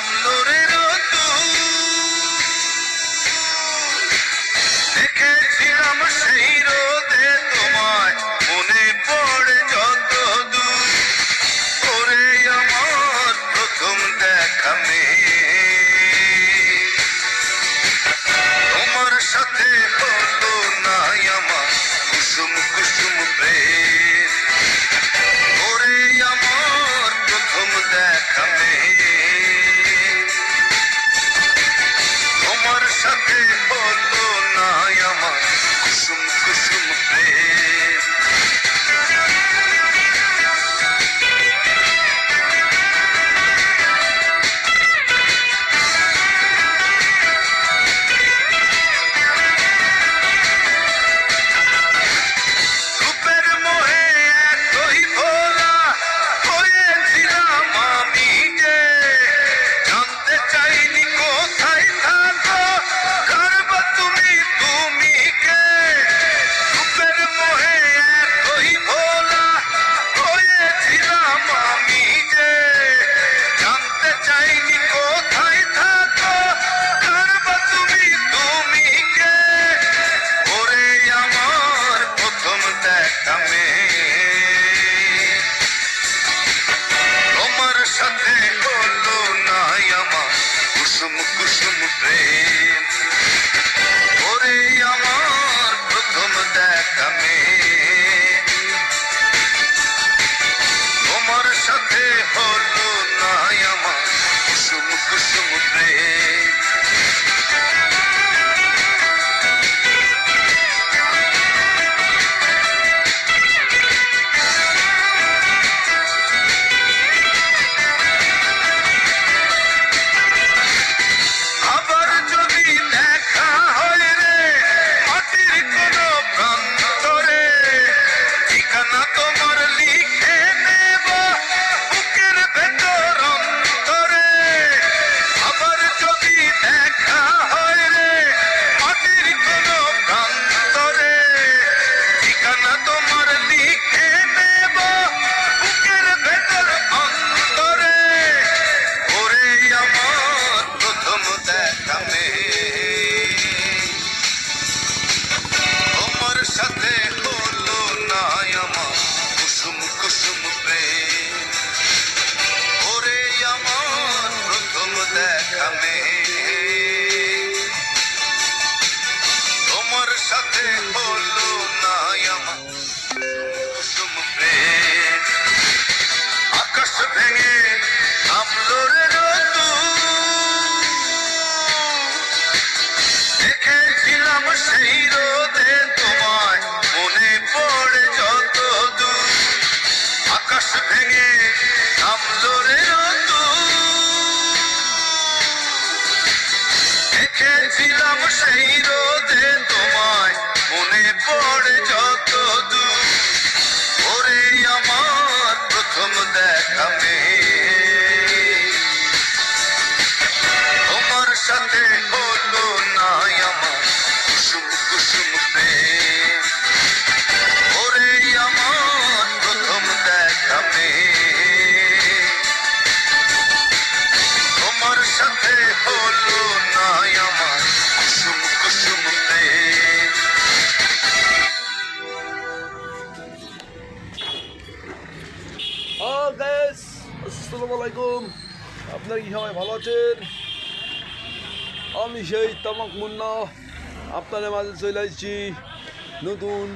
নামলো রে রোদ্দুর, দেখেছিলাম সেই রোদে তোমায়, মনে পড়ে যত দূর। ওরে আমার প্রথম দেখা মেয়ে, তোমার সাথে হলো না আমার কুসুম কুসুম প্রেম। ওরে আমার প্রথম দেখা মেয়ে, তোমার সাথে হলো না আমার কুসুম কুসুম প্রেম। রূপের মোহে এতই ভোলা হয়েছিলাম আমি যে, জানতে চাইনি কোথায় থাকো, কারবা তুমি তুমি কে। রূপের মোহে এতই ভোলা হয়েছিলাম আমি যে, জানতে চাইনি কোথায় থাকো, কারবা তুমি তুমি কে। ওরে আমার প্রথম দেখা মেয়ে, তোমার সাথে হলো না আমার কুসুম কুসুম প্রেম। ওরে আমার প্রথম দেখা মেয়ে, তোমার সাথে হলো না আমার কুসুম কুসুম প্রেম। আবার যদি দেখা হয় রে মাটির কোনো প্রান্তরে, ঠিকানা তোমার লিখে নেব বুকের ভেতর অন্তরে। আবার যদি দেখা হয় রে মাটির কোনো প্রান্তরে, ঠিকানা তোমার লিখে নেব বুকের ভেতর অন্তরে। ওরে আমার প্রথম দেখা মেয়ে, তোমার সাথে হলো না আমার কুসুম কুসুম প্রেম। ওরে আমার প্রথম দেখা মেয়ে, তোমার সাথে হলো না আমার কুসুম প্রেম। আকাশ ভেঙে নামলো রে রোদ্দুর, দেখেছিলাম সেই রোদে তোমায়, মনে পড়ে যত দূর। আকাশ ভেঙে নামলো রে রোদ্দুর, দেখেছিলাম সেই রোদে তোমায়, মনে পড়ে যত দূর। ওরে আমার প্রথম দেখা মেয়ে, তোমার সাথে হলো না আমার কুসুম কুসুম প্রেম। ওরে আমার প্রথম দেখা মেয়ে, তোমার সাথে হলো না আমার কুসুম কুসুম প্রেম। গাইস, আসসালামু আলাইকুম। আপনারা কি সবাই ভালো আছেন? আমি সেই তামাক মুন্না আপনাদের মাঝে চলে আসছি নতুন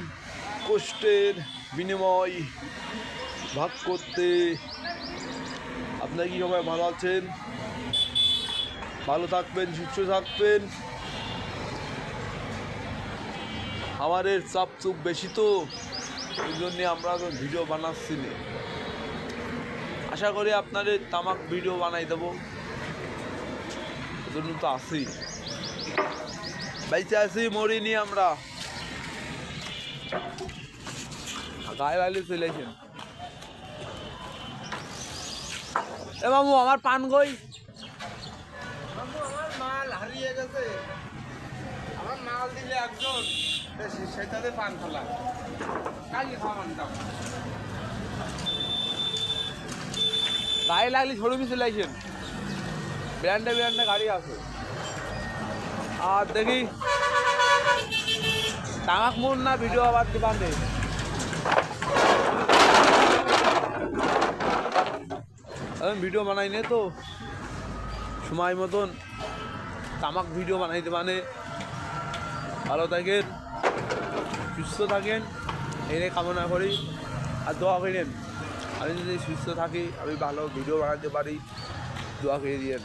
কষ্টের বিনিময় ভাগ করতে। আপনারা কি সবাই ভালো আছেন? ভালো থাকবেন, সুস্থ থাকবেন। আমাদের চাপ চুপ বেশি তো, ওই জন্যে আমরা তো ভিডিও বানাচ্ছি না। আশা করি আপনাদের তামাক ভিডিও বানাই দেবো, জন্য তো আসি, বাইচে আসি, মরিনি আমরা। গায়ে লাগলে চলে আসেন। এ মামু, আমার পান গই। মামু, আমার মাল হারিয়ে গেছে। আমার মাল দিলে একজন, সেটাতে পান খোলা কালকে খাওয়া মানতাম। গায়ে লাগলে ছড়ে চলে আসেন। ব্র্যান্ডে গাড়ি আছে। আর দেখি তামাক মন না ভিডিও আবার দিবানে আমি ভিডিও বানাই নে তো সময় মতন তামাক ভিডিও বানাইতে মানে ভালো থাকেন সুস্থ থাকেন এনে কামনা করি আর দোয়া করেন আমি যদি সুস্থ থাকি আমি ভালো ভিডিও বানাতে পারি দোয়া করে দিয়েন।